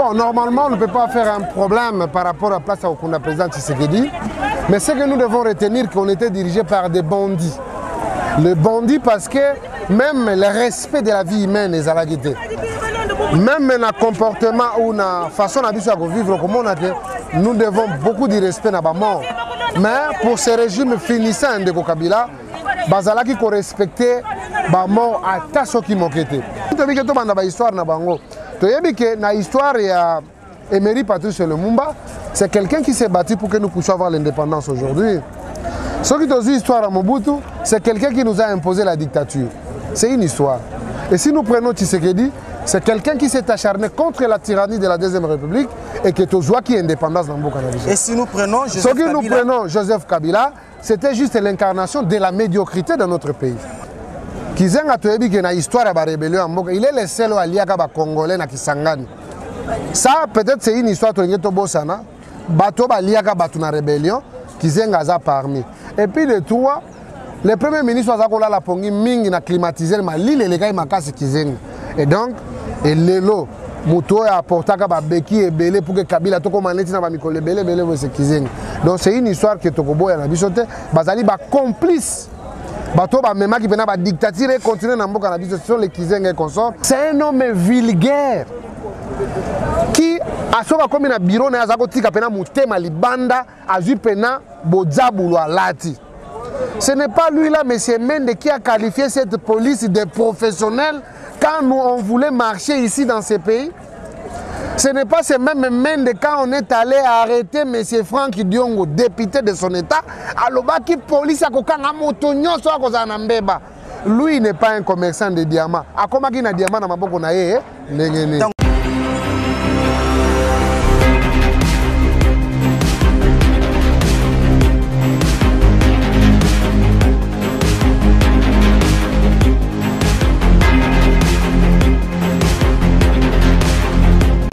Bon, normalement, on ne peut pas faire un problème par rapport à la place qu'on a président Tshisekedi, mais c'est que nous devons retenir qu'on était dirigé par des bandits. Les bandits parce que même le respect de la vie humaine est à la guité. Même dans le comportement ou dans la façon de vivre, nous devons beaucoup de respect dans la mort. Mais pour ce régime finissant de Kabila, bazala qui respecter la mort à tasso qui mokete. Tu as vu que tu as une histoire na bango. Tu as vu que na histoire ya Emery Patrice Lumumba, c'est quelqu'un qui s'est battu pour que nous puissions avoir l'indépendance aujourd'hui. Ce qui est une histoire à Mobutu, c'est quelqu'un qui nous a imposé la dictature. C'est une histoire. Et si nous prenons Tshisekedi, c'est quelqu'un qui s'est acharné contre la tyrannie de la Deuxième République et qui est au joie qui est indépendance dans le Canada. Et si nous prenons Joseph Kabila, c'était juste l'incarnation de la médiocrité dans notre pays. Kizenga toyebi que na histoire de la rébellion, il est le seul allié à Congolais na Kisangani. Ça peut-être c'est une histoire de Bosana, bato baliaka batu na rébellion, Kizenga za parmi. Et puis le trois, le premier ministre a la pongi mingi na climatiser ma l'île et les gars makasi Kizenga. Et donc, et lelo Muto a apporté à Beki et Belé pour que Kabila toko maneti na ba mikole Belé c'est Kizenga. Donc c'est une histoire que Tokobo ya na bisote, bazali ba complice. Bato ba mema qui pena ba dictature et continuer na mboka na bisote sur les Kizenga et consorts. C'est un homme vulgaire qui a soba comme na bureau na azako tika pena mutema libanda azu pena bodzabulo alati. Ce n'est pas lui là, M. Mende, qui a qualifié cette police de professionnelle quand nous on voulait marcher ici dans ces pays. Ce n'est pas ce même Mende quand on est allé arrêter M. Franck Diongo, député de son état, alors qui police a kokanga motonyo so akoza na mbeba. Lui n'est pas un commerçant de diamants. Akoma ki na diamant na maboko na ye, ndengene.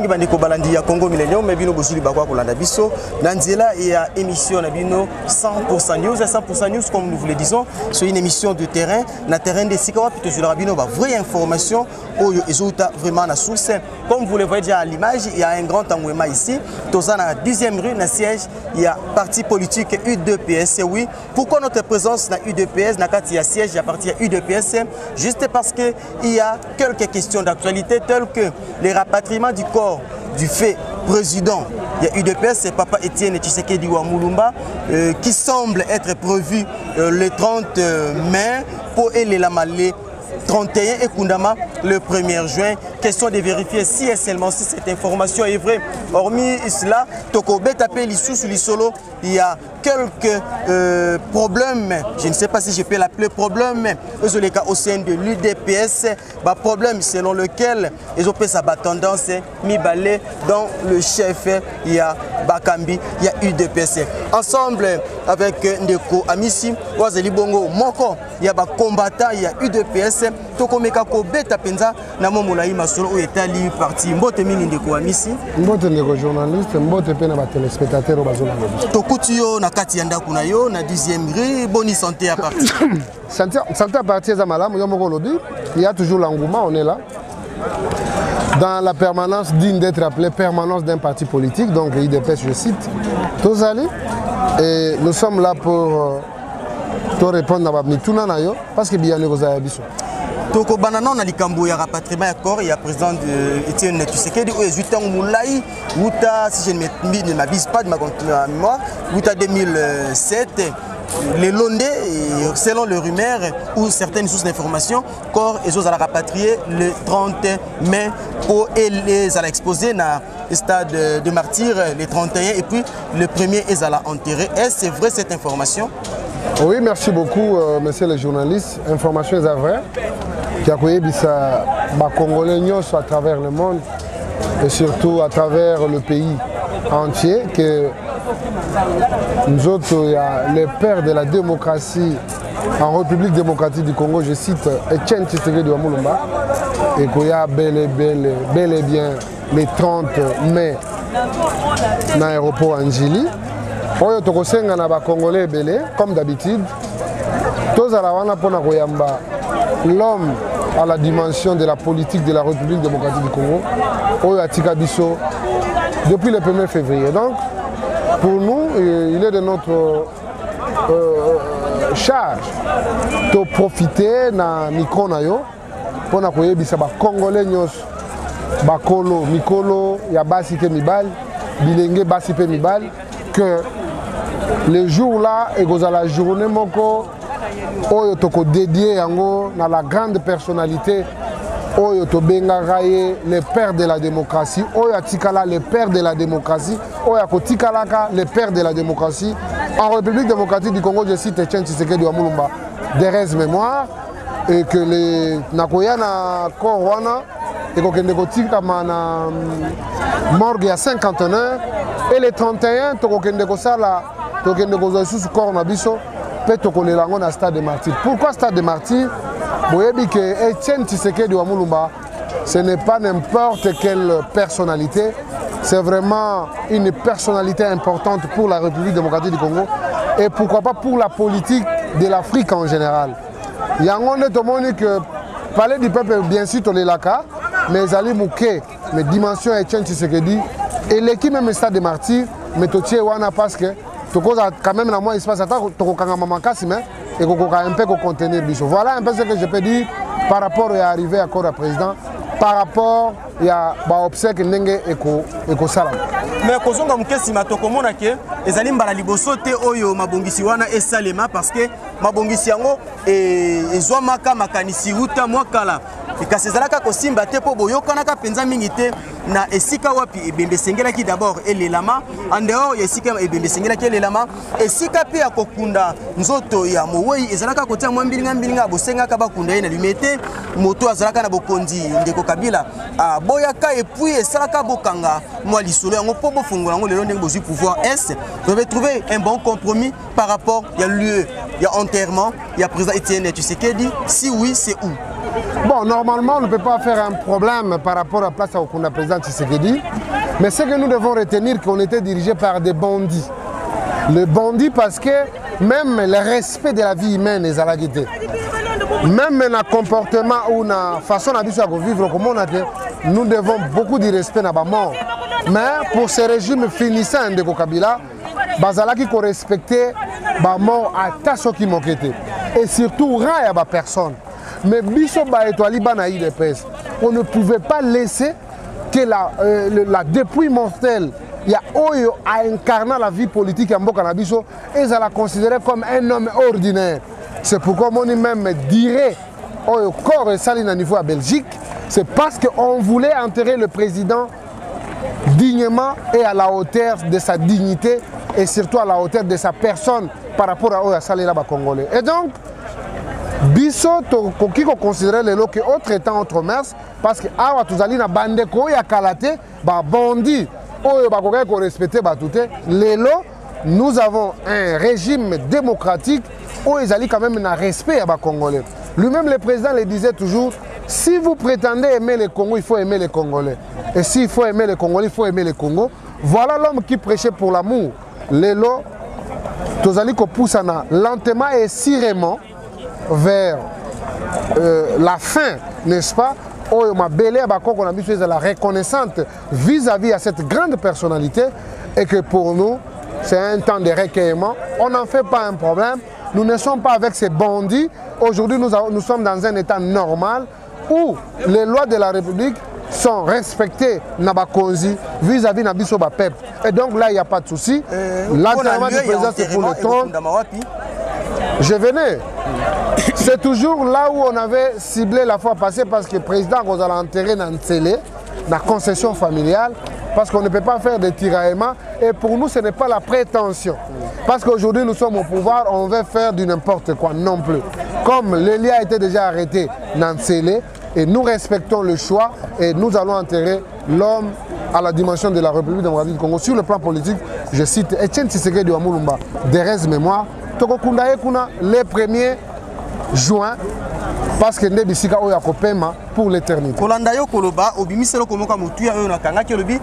Bandeko balandi ya Congo Millennium mais bino bozuli bakwa kolanda biso nanzela et à émission na bino 100% news. 100% news comme nous vous le disons, c'est une émission de terrain na terrain de Sikawa plutôt sur la bino ba vraie information oyo ezouta vraiment na source. Comme vous le voyez déjà à l'image, il y a un grand engouement ici. Toza na 10e rue na siège, il y a parti politique U2PS. Oui, pourquoi notre présence na U2PS na kati ya siège ya parti U2PS? Juste parce que il y a quelques questions d'actualité telles que les rapatriements du corps du fait président. Il y a UDPS, c'est Papa Etienne Tshisekedi Wamulumba qui semble être prévu le 30 mai pour Elela Malé 31 et Kundama le 1er juin. Question de vérifier si et seulement si cette information est vraie. Hormis cela, Toko Betapé Lissou sur l'Isolo, il y a quelques problèmes, je ne sais pas si je peux l'appeler problème, mais au sein de l'UDPS, problème selon lequel ils ont fait sa tendance, Mibale, dans le chef, il y a Bakambi, il y a UDPS. Ensemble avec Ndeko Amissi, Wazeli Bongo, Moko, il y a combattant, il y a UDPS, Toko Mekako Betapenza, Namo Moulaï Masolo, où est allé parti, Mbote Mini Ndeko Amissi. Mbote Ndeko journaliste, Mbote Pena téléspectateur au Bazona. Tokutio na kati yanda kuna yo na 10e rue, bonne santé à partir. Santé à partir de Malam, il y a toujours l'engouement, on est là. Dans la permanence digne d'être appelée permanence d'un parti politique, donc IDPS, je cite, Tozali, et nous sommes là pour te répondre à Mituna Nayo, parce que bien nous avons dit. Toko Banana na likambo ya rapatriement ya corps ya président de Etienne Tshisekedi ou Ezutan Moulaï Wuta si je ne m'abuse pas de ma mémoire Wuta 2007 les Londais selon les rumeurs ou certaines sources d'information corps et à la rapatrier le 30 mai pour les à l'exposer na stade de martyrs le 31 et puis le 1er ils à la enterrer. Est-ce c'est vrai cette information? Oui, merci beaucoup monsieur le journaliste. Information est vraie. Qui a connu les Congolais à travers le monde et surtout à travers le pays entier que nous autres, il y a les pères de la démocratie en République démocratique du Congo, je cite Etienne Tshisekedi Wamulumba, et qu'il y a bel et bien les 30 mai dans l'aéroport Anjili. Oyo tokosenga na ba Congolais belé comme d'habitude. Tous à la wana pona koyamba l'homme à la dimension de la politique de la République démocratique du Congo, Oyo Atika Bisso, depuis le 1er février. Donc, pour nous, il est de notre charge de profiter na micro na yo pour na koyebisa ba Congolais nyos bakolo mikolo ya basi pe mibali bilenge basi pe mibali que le jour là et la journée moko oyo toko dédié yango na la grande personnalité oyo to bengaka ye le père de la démocratie oyo atikala le père de la démocratie oyo akotikalaka le père de la démocratie en République démocratique du Congo. Je cite Etienne Tshisekedi wa Mulumba Thérèse mémoire et que les nakoya na korwana et kokende kotikama na morgue ya 51 et les 31 to kokende kosala to kokende kozwa sous corps na biso pe to kolela ngo na stade de martyrs. Pourquoi stade de martyrs? Boyebi que Etienne Tshisekedi wa Mulumba ce n'est pas n'importe quelle personnalité. C'est vraiment une personnalité importante pour la République démocratique du Congo et pourquoi pas pour la politique de l'Afrique en général. Il y a un monde que parler du peuple, bien sûr, on est là, mais Ali Mouké, mes dimensions Etienne Tshisekedi et l'équipe même stade de martyrs, mais tu es wana parce que tu as quand même la moins espace à tu as maman Kassimé et tu as un peu contenir biso. Voilà un peu ce que je peux dire par rapport à arriver à corps à président. Par rapport à l'obsèque Nenge et Salam. Mais kozonga mukesi matoko mona ke ezali mbala liboso te oyo mabongisi wana esalema parce que mabongisi yango ezwa maka makanisi uta mwakala kasi ezalaka kosimba te po boyokanaka penza mingi te na esika wapi ebembe sengelaki d'abord elelama en dehors ya esika ebembe sengelaki elelama esika pe ya kokunda nzoto ya mowei ezalaka kotia mwa mbilinga bosengaka bakunda ye na lumete moto azalaka na bokonzi ndeko Kabila boyaka et puis esalaka bokanga mwa lisolo yango po bofungola yango lelo ndenge bozwi pouvoir est vous avez trouvé un bon compromis par rapport ya lieu ya enterrement ya président Etienne Tshisekedi si oui c'est où? Bon, normalement, on ne peut pas faire un problème par rapport à la place où on a président Tshisekedi. Mais ce que nous devons retenir, qu'on était dirigé par des bandits. Les bandits parce que même le respect de la vie humaine est à la guité. Même le comportement ou la façon de vivre comme on a dit, nous devons beaucoup de respect à la mort. Mais pour ce régime finissant de Kabila, Bazalaki ko respecter la mort à tasso qui moquette. Et surtout, rien à la personne. Mais biso ba étoile bana IDPS, on ne pouvait pas laisser que la dépouille mortelle, il y a Oyo a incarné la vie politique en Mboka Nabiso et ça la considérait comme un homme ordinaire. C'est pourquoi on même dirait Oyo corps et saline à niveau à Belgique, c'est parce qu'on voulait enterrer le président dignement et à la hauteur de sa dignité et surtout à la hauteur de sa personne par rapport à Oyo Salila Congolais. Et donc biso qui considérait les lots que autre étant autre mers parce que awa tuzali na bande ko ya kalate ba bandi oyo ba ko respecter ba touté les lots nous avons un régime démocratique où ils allaient quand même un respect à ba Congolais. Lui-même le président le disait toujours si vous prétendez aimer le Congo il faut aimer les Congolais et s'il faut aimer les Congolais il faut aimer le Congo. Voilà l'homme qui prêchait pour l'amour. Les lots tuzali ko poussana lentement et sirement vers la fin, n'est-ce pas? Oyo mabele bakoko na biso la reconnaissante vis-à-vis à cette grande personnalité et que pour nous c'est un temps de recueillement. On n'en fait pas un problème. Nous ne sommes pas avec ces bandits. Aujourd'hui nous sommes dans un état normal où les lois de la République sont respectées Nabakonzi vis-à-vis de biso ba peuple. Et donc là il n'y a pas de souci. L'enterrement du président c'est pour le trône. Je venais. C'est toujours là où on avait ciblé la fois passée parce que le président nous a enterré dans Ntsele, la concession familiale, parce qu'on ne peut pas faire de tiraillements. Et pour nous, ce n'est pas la prétention. Parce qu'aujourd'hui, nous sommes au pouvoir, on veut faire du n'importe quoi, non plus. Comme l'Elia a été déjà arrêté dans Ntsele, et nous respectons le choix, et nous allons enterrer l'homme à la dimension de la République démocratique du Congo. Sur le plan politique, je cite Etienne Tshisekedi wa Mulumba, Thérèse mémoire, Tokokundaye Kuna, les 1er juin, parce que Nebisika Oya Kopema pour l'éternité. Kolandayo Koloba, Obimiselo Komoka Mutuya Oyonakanga, Kelobi,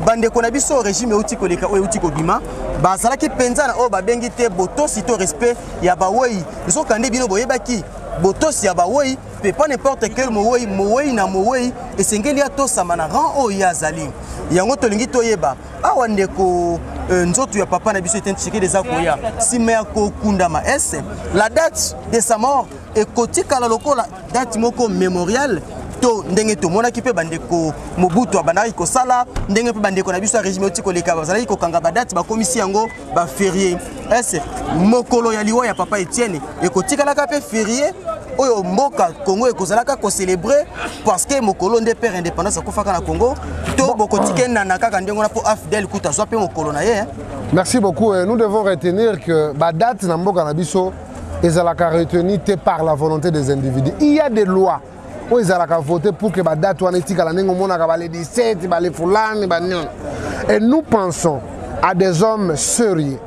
Bande Konabiso, régime Outiko Leka Oyotiko Bima, Bazalaki Penzana, Oba Bengite, Boto, Sito Respect, Yabawei, ils sont candés Bino Boyebaki. botos ya bawei pe pas n'importe quel mowei na mowei esengeli atosama na rang oyo azali yango tolingi toyeba awa ndeko nzoto ya papa na biso eten Tshisekedi eza koya nsima ya kokundama ese la date de sa mort ekotikala lokola date moko mémorial to ndenge tomonaki mpe bandeko Mobutu abandaki kosala ndenge mpe bandeko na biso ya régime oti koleka bazalaki kokanga badate bakomisi yango baférié ese mokolo ya liwa ya papa Etienne ekotikalaka mpe férié oyo mboka Congo ekozalaka kocélébrer parce que mokolo nde père indépendance akufaka na Congo to bokotike nana kaka ndenge na po afidèle kuta zwa mpe mokolo na ye. Merci beaucoup. Nous devons retenir que la date na mboka na biso ezalaka retenue par la volonté des individus. Il y a des lois où ils ont voté pour que la date soit les 17, les fulani, et nous pensons à des hommes sérieux.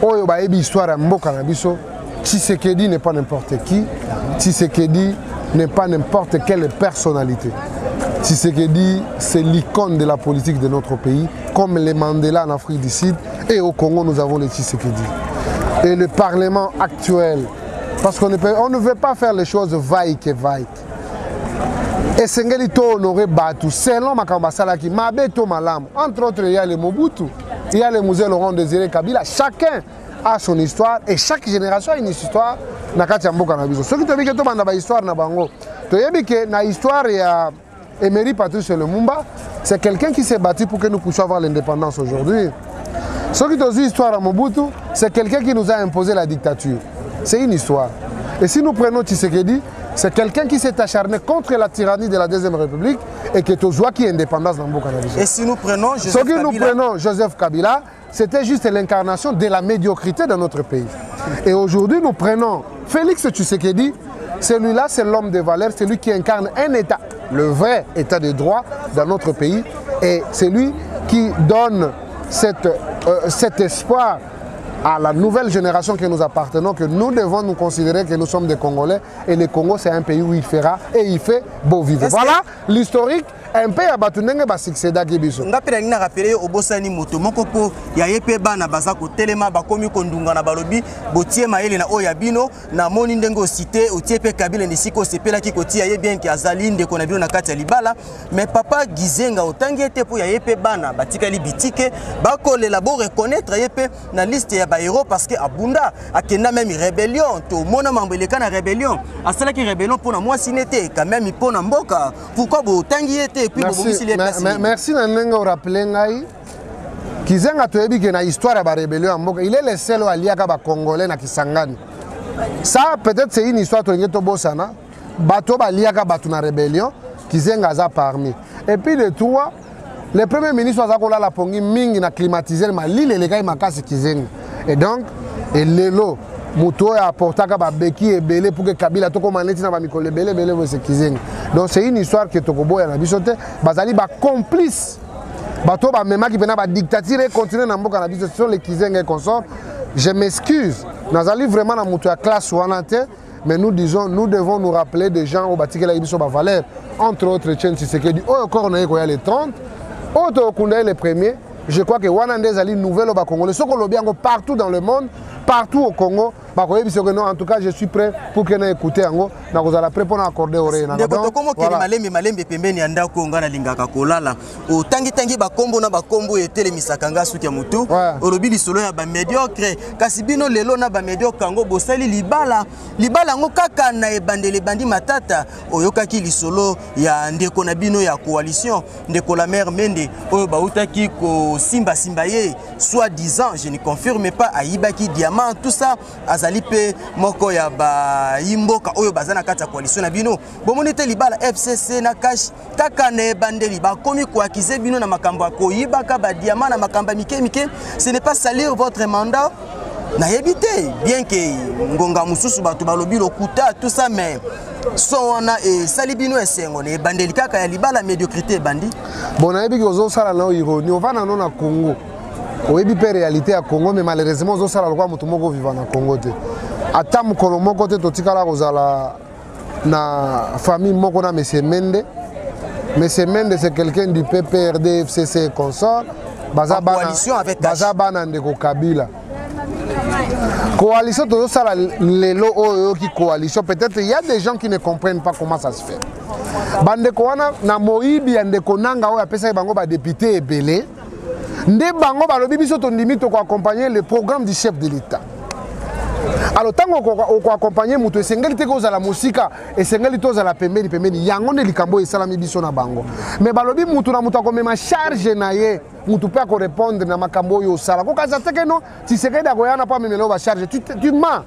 Où il y a une histoire à mboka na biso. Tshisekedi n'est pas n'importe qui. Tshisekedi n'est pas n'importe quelle personnalité. Tshisekedi, c'est l'icône de la politique de notre pays, comme les Mandela en Afrique du Sud. Et au Congo, nous avons les Tshisekedi. Et le Parlement actuel, parce qu'on ne veut pas faire les choses vaille que vaille. Et Sengeli to honoré Batu, selon Makambasala qui m'abeto malam. Entre autres, il y a le Mobutu, il y a le musée Laurent Désiré Kabila. Chacun a son histoire et chaque génération a une histoire. Nakati Mboka na biso. Ce qui te dit que tout le histoire na bango. Tu sais que na histoire il y a Emery Patrice Lumumba, c'est quelqu'un qui s'est battu pour que nous puissions avoir l'indépendance aujourd'hui. Ce qui te dit l'histoire à Mobutu, c'est quelqu'un qui nous a imposé la dictature. C'est une histoire. Et si nous prenons Tshisekedi, c'est quelqu'un qui s'est acharné contre la tyrannie de la Deuxième République et qui est au joie qui est indépendance dans Mboka na biso. Et si nous prenons Joseph Kabila, c'était juste l'incarnation de la médiocrité dans notre pays. Et aujourd'hui, nous prenons Félix Tshisekedi. Celui-là, c'est l'homme de valeur, c'est lui qui incarne un État, le vrai État de droit dans notre pays. Et c'est lui qui donne cet espoir à la nouvelle génération que nous appartenons, que nous devons nous considérer que nous sommes des Congolais. Et le Congo, c'est un pays où il fera et il fait beau vivre. Voilà l'historique. Un peu à Batunenge ba succéda kibiso. Nga pela ngina rappeler obosani moto moko po ya yepe bana bazako telema bakomi kondunga na balobi botie maele na oya bino na moni ndengo cité otie pe Kabila ndisiko sepela ki kotia ye bien ki azali ndeko na bino na kati ya libala mais papa Gizenga otangi ete po ya yepe bana batikali bitike bakolela bo reconnaître yepe na liste ya ba héros parce que abunda akenda même rébellion to mona mambeleka na rébellion asala ki rébellion pour na moi sinete quand même pona mboka pourquoi bo tangi ete. Merci de rappeler Kizenga toyebi que na histoire de la rébellion il est le seul aliaka ba congolais na Kisangani. Ça peut-être c'est une histoire to ngeto bosana bato ba aliaka batu na rébellion Kizenga za parmi. Et puis de toi le premier ministre a kola la pongi mingi na climatiser ma lile le kai makasi Kizenga. Et donc lelo Muto a apporté ba beki et belé pour que Kabila to komaneti na ba mikolo belé c'est Kizenga. Donc c'est une histoire que Tokobo ya na bisote bazali ba complice bato ba mema qui pena ba dictature et continuer na mboka na biso sur les Kizenga et consorts. Je m'excuse, nazali vraiment na muto ya classe wanate, mais nous disons nous devons nous rappeler des gens au batikela biso ba valeur entre autres Etienne Tshisekedi o encore na ko ya les 30 auto kunda les premiers. Je crois que Wanande Zali nouvelle au Congolais. Ce qu'on l'a bien partout dans le monde, partout au Congo. En tout cas, je suis prêt pour que nous écoutions. Nous allons prêt pour accorder oreille. Malembe pembeni anda konga na lingaka kolala. O tangi ba kombo na ba kombo etele misakanga suki ya mutu. Olobi lisolo ya ba médiocre. Kasi bino lelo na ba médiocre kango bosali libala ngo kaka na ebandele bandi matata. Oyokaki lisolo ya ndeko na bino ya coalition, ndeko la mère Mende oyo ba utaki ko simba ye soi-disant, je ne confirme pas aibaki diamant tout ça azalipe moko ya ba imboka oyo bazana kati ya coalition na bino bomonete libala FCC na cash kaka ne bandeli ba komi ko akize bino na makambo ko yibaka ba diamant na makambo mike ce n'est pas salir votre mandat na yebite bien que ngonga mususu batu balobi lokuta tout ça mais so wana e salibino esengo ne bandeli kaka ya libala médiocrité bandi bon ayebi ko zo sala na ironie on va na non na Congo oyebi pe réalité à Congo mais malheureusement zo sala lokwa mutu moko vivant na Congo te ata mukolo moko te totikala kozala na famille moko na Monsieur Mende. Monsieur Mende c'est quelqu'un du PPRD FCC consort bazabana ndeko Kabila Coalition, tout ça, les lots qui coalition, peut-être il y a des gens qui ne comprennent pas comment ça se fait. Bande koana na moibi ande konanga o apesa bango ba député ebele. Nde bango ba lobi biso to ndimito ko accompagner le programme du chef de l'État. Alors tango ko accompagner muto esengeli te ko za la musika esengeli to za la pembeni yango ne likambo esalami biso na bango. Mais balobi mutu na mutu akomema charge na ye mutu pe ko répondre na makambo yo sala. Ko kaza teke no ti sekeda ko yana pa memelo ba charge tu mens.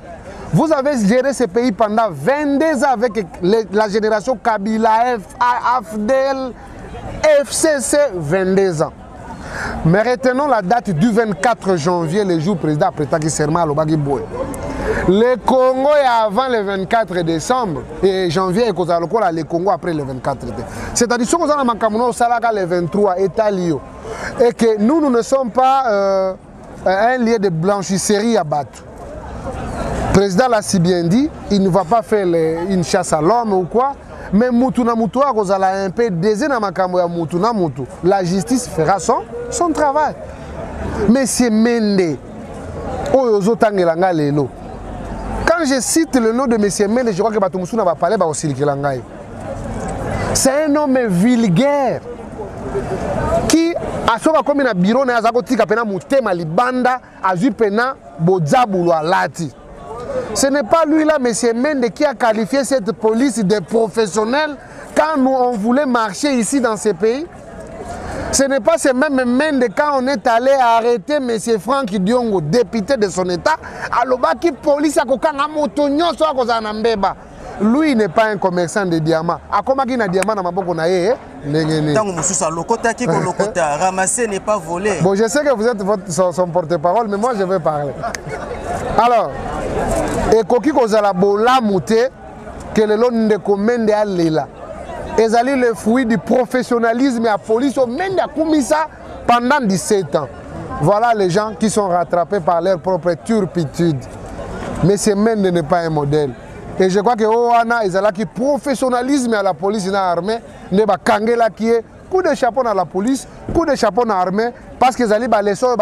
Vous avez géré ce pays pendant 22 ans avec la génération Kabila, AFDL, FCC, 22 ans. Mais retenons la date du 24 janvier, le jour président prêtaki serment à Lobagi Boy. Le Congo est avant le 24 décembre et janvier, le Congo après le 24 décembre. C'est-à-dire que nous avons le 23 État-Lio et que nous ne sommes pas un lieu de blanchisserie à battre. Le président l'a si bien dit, il ne va pas faire une chasse à l'homme ou quoi, mais Mutuna Mutu a un peu désir dans ma Mutuna Mutu. La justice fera son travail. Monsieur Mende, quand je cite le nom de M. Mende, je crois que Batoumoussou va parler aussi. C'est un homme vulgaire qui a sauvé comme un bureau na zakoti kapena mutema libanda azu pena bozabulo alati. Ce n'est pas lui là, M. Mende, qui a qualifié cette police de professionnelle quand nous on voulait marcher ici dans ce pays. Ce n'est pas ce même Mende quand on est allé arrêter M. Franck Diongo, député de son état, à l'obaki police a kokanga motonyo so akozana mbeba. Lui n'est pas un commerçant de diamants. A comment qui na diamant na maboko na ye ndengene. Tango mususa lokota ki ko lokota, ramasser n'est pas voler. Bon, je sais que vous êtes son porte-parole, mais moi je vais parler. Alors, et koki kozala bola muté que le long de commande à lela. Ezali le fruit du professionnalisme et la police au mende a commis ça pendant 17 ans. Voilà les gens qui sont rattrapés par leur propre turpitude. Mais ce Mende n'est pas un modèle. Et je crois que Oana ezala qui professionnalisme à la police et à l'armée ne ba kangela qui est coup de chapeau dans la police, coup de chapeau dans l'armée, parce que les leçons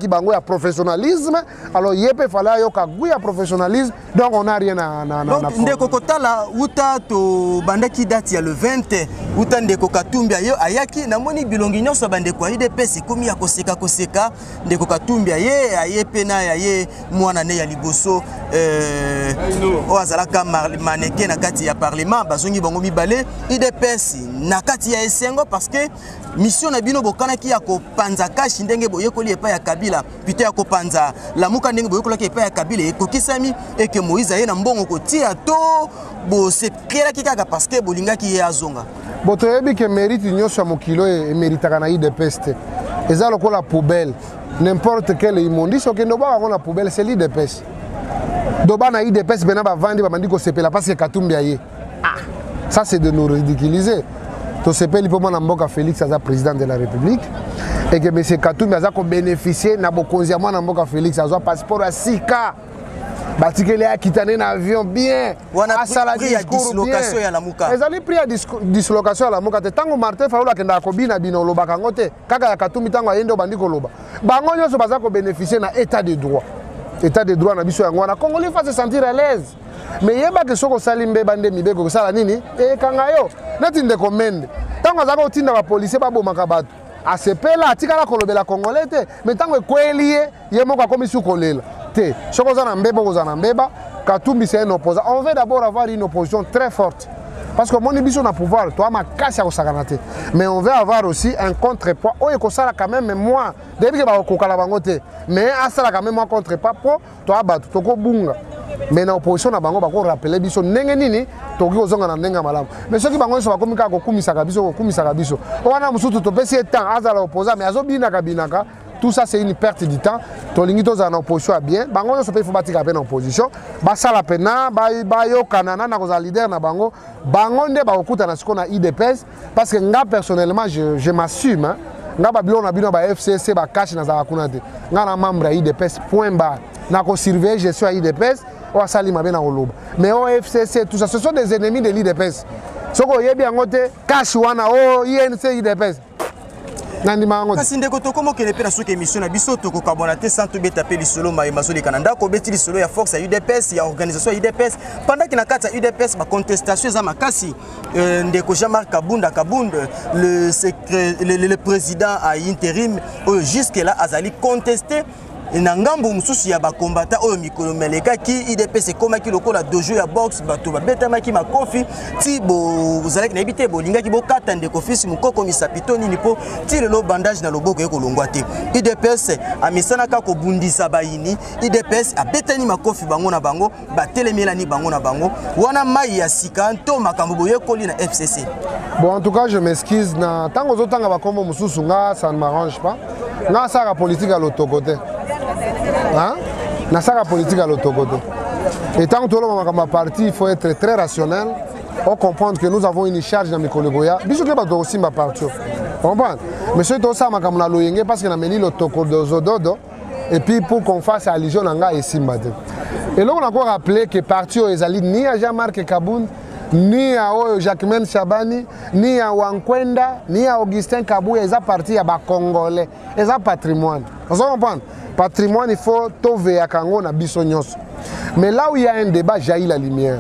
qui bango ya professionnalisme, alors il peut falloir un professionnalisme, donc on n'a rien à donc ndeko kotala uta to bandaki date ya le 20 uta ndeko katumbi ayo ayaki namoni bilongi nyonso bandeko ayide pesi komi ya koseka ndeko katumbi aye pena aye mwana ne ya liboso o azalaka maneke na kati ya parlement bazongi bango mibale ide pesi na kati ya esengo parce que mission na bino bokana ki ya kopanza kashi ndenge boyekoli epa ya Kabila pito ya kopanza la muka ndenge boyekoli epa ya Kabila ekokisami eke Moïse aye na mbongo kotia to bo se kera ki kaka parce que bolinga ki ye azonga boto yebi ke mérite nyonso ya mokilo e méritaka na ide peste eza lokola poubelle n'importe quel immondice okende obaka ngo na poubelle c'est l'ide peste doba na ide peste bena bavandi babandi kosepela parce que Katumbi aye ça c'est de nous ridiculiser. To sepeli pour moi Mboka Félix aza président de la République et que M. Katumbi aza ko bénéficier na bokonzi ya mwana Mboka Félix aza passeport à 6K batikele a kitane na avion bien wana prix ya dislocation ya la muka ezali prix ya dislocation ya la muka te tango Martin Fayulu akenda kobina bino lobaka ngote kaka ya Katumbi tango ayende obandi koloba bango nyonso baza ko bénéficier na état de droit na biso yango na Congolais fa se sentir à l'aise. Mais yeba que soko salimbe bande mibeko ko sala nini e kanga yo neti ndeko Mende tango azaka otinda ba policier ba bomaka bato asepela atikala kolobela Congolais te mais tango ekwelie ye moko akomi sukolela te soko za na mbeba ko za na mbeba Katumbi c'est un opposant. On veut d'abord avoir une opposition très forte parce que mon biso na pouvoir toi ma casse ya sakana te mais on veut avoir aussi un contrepoids oyo ko sala quand même moi depuis que ba ko kala bango te mais asala quand même moi contrepoids po toi bato to ko bunga. Mais dans l'opposition, on va rappeler biso ndenge nini toki ozonga na ndenga malamu. Mais ceux qui bango so bakomi ka kokumisaka biso. Wana musutu to pesi temps azala opposant mais azobina kabinaka. Tout ça c'est une perte du temps. Tolingi toza na opposition à bien. Bango so pe faut batika pe na opposition. Ba sala pena ba yo kanana na koza leader na bango. Bango nde ba okuta na siko na IDPS parce que nga personnellement je m'assume hein. Nga ba bilona bino ba FCC ba cash na za kuna te. Nga na membre IDPS point barre. Na ko surveiller gestion IDPS. Mais au FCC, tout ça, ce sont des ennemis de l'IDPS. Ce qu'on y a bien noté, cash wana, INC, IDPS. Nandima ngo. Kasi ndeko to komo kene pe na soki émission na biso to ko kabonate sans to beta pe lisolo mai mazoli kananda ko beti lisolo ya force ya UDPS ya organisation ya UDPS pendant que na kata UDPS ba contestation za makasi ndeko Jean-Marc Kabunda le président à intérim jusque là azali contesté na ngambo mususu ya ba combattant oyo mikolo meleka ki IDPS koma ki lokola dojo ya box bato ba betama ki makofi ti bo uzalaki na ebite bo linga ki bo kata ndeko fils mukoko misapito nini po ti le bandage na loboko eko longwa te IDPS amisana ka ko bundisa bayini IDPS abetani makofi bango na bango batelemela ni bango na bango wana mai ya sika nto makambo boyekoli na FCC. Bon, en tout cas, je m'excuse. Tant que autant va comme Moussousunga, ça ne m'arrange pas. N'a ça la politique à l'autre côté. Hein? N'a ça la politique à l'autre côté. Et tant que tout le monde parti, il faut être très rationnel. On comprend que nous avons une charge dans mes collègues. Bisous que nous aussi ma partie. Comprendre? Mais c'est tout ça, je suis loyé parce qu'on a mis le toko de Zododo. Et puis pour qu'on fasse allusion à et Simbade. Et là, on a encore rappelé que parti aux Ezali, ni à Jean-Marc Kaboun, ni à Jacquemaine Chabani, ni à Wankwenda, ni à Augustin Kabou, ils ont parti à Congolais, ils ont patrimoine. Vous comprenez? Patrimoine, il faut trouver à Kango na Bissonyos. Mais là où il y a un débat, jaillit la lumière.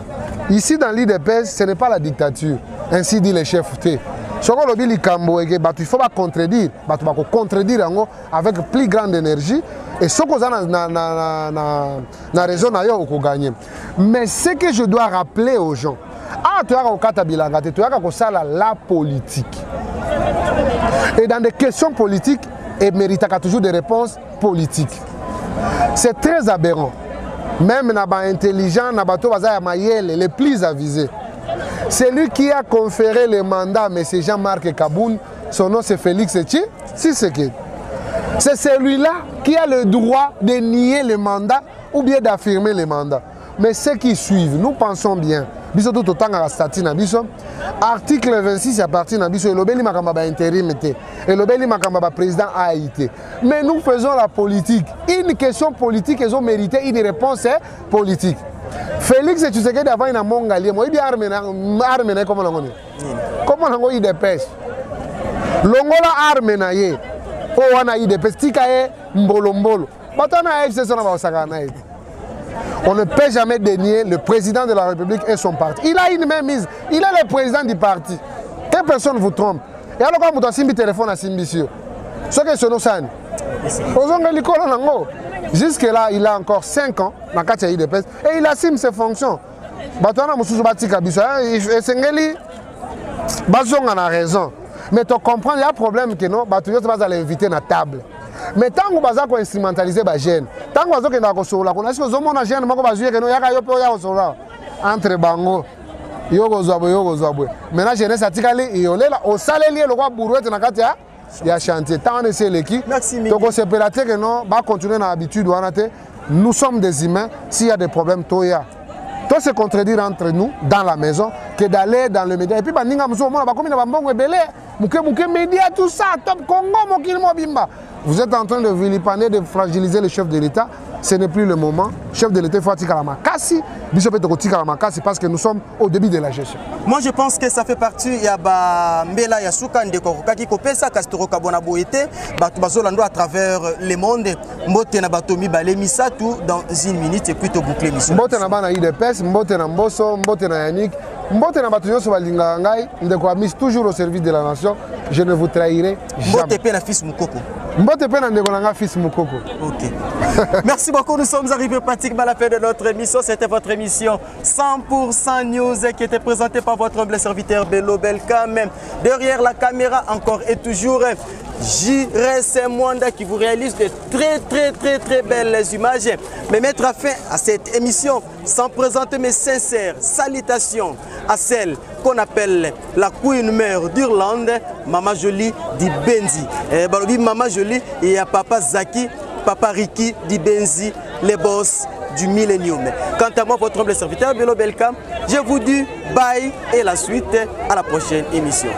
Ici, dans l'IDPS, ce n'est pas la dictature, ainsi dit les chefs. Ce qu'on dit, il faut pas contredire, il faut contredire avec plus grande énergie. Et ce qu'on a na raison d'ailleurs, on peut gagner. Mais ce que je dois rappeler aux gens, tu as la politique. Et dans des questions politiques, il mérite toujours des réponses politiques. C'est très aberrant. Même les intelligents, les plus avisés. Celui qui a conféré le mandat à M. Jean-Marc Kaboun, son nom c'est Félix Tshisekedi. C'est celui-là qui a le droit de nier le mandat ou bien d'affirmer le mandat. Mais ceux qui suivent, nous pensons bien. Biso tout autant à la statut na biso. Article 26 à partir na biso. Elobeli makamba intérim te. Elobeli makamba président AIT. Mais nous faisons la politique. Une question politique, ils ont mérité une réponse politique. Félix Tshisekedi avant une mongalie. Moi, il y a armé comment on dit. Comment on dit des pêches. Longola armé na ye. Oh, on a eu des pêches. Tika ye mbolombolo. Batana FCC na ba osakana. On ne peut jamais dénier le président de la République et son parti. Il a une même mise. Il est le président du parti. Que personne ne vous trompe. Et alors quand vous avez un téléphone à Simbisio, ce que c'est nos scènes. Jusque-là, il a encore 5 ans dans le IDPS et il assume ses fonctions. On a raison. Mais tu comprends, il y a un problème que non, tu vas l'inviter à la table. Mais tant que vous avez instrumentalisé les jeunes, tant que vous avez entre bango, maintenant jeunesse a tikali yolela au salelier le roi bourouette na katia ya chantier tant on essaie l'équipe donc on s'espère que non va continuer dans l'habitude nous sommes des humains s'il y a des problèmes toya tout se contredire entre nous dans la maison que d'aller dans le média et puis baninga muso mona ba komi na bambongo ebele muke média tout ça top Congo mokili mobimba. Vous êtes en train de vilipender, de fragiliser le chef de l'État. Ce n'est plus le moment. Le chef de l'État, il faut attirer la makasi. Bishop est attirer la makasi parce que nous sommes au début de la gestion. Moi, je pense que ça fait partie. Il y a Mbela Yasuka Ndekoroka qui kopesa Castro Kabona Boete, Bazolando à travers le monde. Mbote na Batomi Balemisa tout dans une minute et puis tu boucles l'émission. Mbote na bana IDPS, Mbote na Mboso, Mbote na Yannick, Mbote na Batonyo Sobalinga Ngai, Ndeko mise toujours au service de la nation. Je ne vous trahirai jamais. Mbote pe na fils Mukoko. Mbote pe na Ndeko na fils Mukoko. OK. Merci beaucoup. Nous sommes arrivés pratiquement à la fin de notre émission. C'était votre émission 100% News qui était présentée par votre humble serviteur Bello Belkam. Derrière la caméra encore et toujours JRC Mwanda qui vous réalise de très belles images. Mais mettre fin à cette émission sans présenter mes sincères salutations à celle qu'on appelle la Queen Mère d'Irlande, Maman Jolie di Benzi. Maman Jolie et à Papa Zaki, Papa Ricky di Benzi, les boss du Millennium. Quant à moi, votre humble serviteur Bello Belkam, je vous dis bye et la suite à la prochaine émission.